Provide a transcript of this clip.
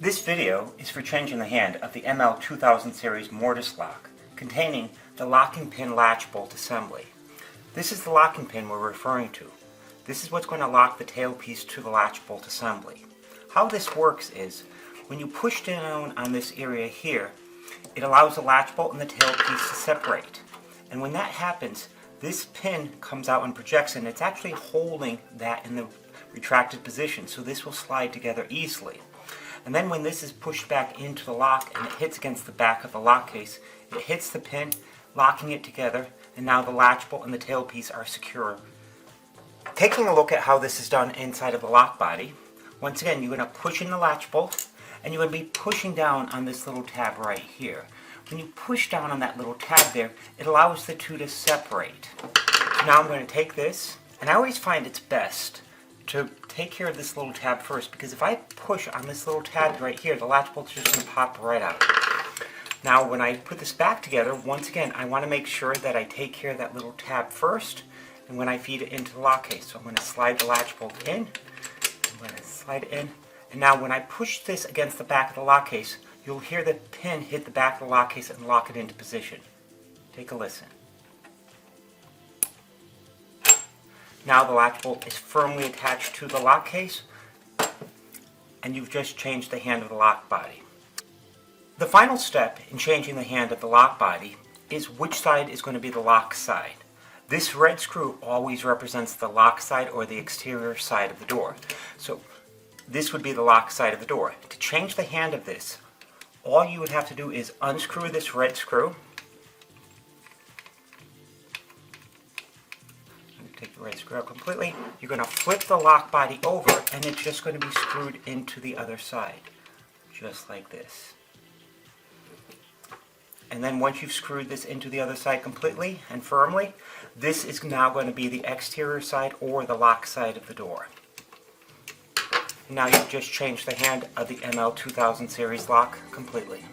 This video is for changing the hand of the ML2000 series Mortise lock containing the locking pin latch bolt assembly. This is the locking pin we're referring to. This is what's going to lock the tailpiece to the latch bolt assembly. How this works is when you push down on this area here, it allows the latch bolt and the tailpiece to separate. And when that happens, this pin comes out and projects, and it's actually holding that in the retracted position, so this will slide together easily. And then when this is pushed back into the lock and it hits against the back of the lock case, it hits the pin, locking it together, and now the latch bolt and the tailpiece are secure. Taking a look at how this is done inside of the lock body, once again you're going to push in the latch bolt and you're going to be pushing down on this little tab right here. When you push down on that little tab there, it allows the two to separate. So now I'm going to take this, and I always find it's best to take care of this little tab first, because if I push on this little tab right here, the latch bolt's just going to pop right out. Now when I put this back together, once again, I want to make sure that I take care of that little tab first, and when I feed it into the lock case. So I'm going to slide the latch bolt in, I'm going to slide it in, and now when I push this against the back of the lock case, you'll hear the pin hit the back of the lock case and lock it into position. Take a listen. Now the latch bolt is firmly attached to the lock case, and you've just changed the hand of the lock body. The final step in changing the hand of the lock body is which side is going to be the lock side. This red screw always represents the lock side or the exterior side of the door. So this would be the lock side of the door. To change the hand of this, all you would have to do is unscrew this red screw. Take the red screw out completely. You're going to flip the lock body over, and it's just going to be screwed into the other side, just like this. And then once you've screwed this into the other side completely and firmly, this is now going to be the exterior side or the lock side of the door. Now you've just changed the hand of the ML2000 series lock completely.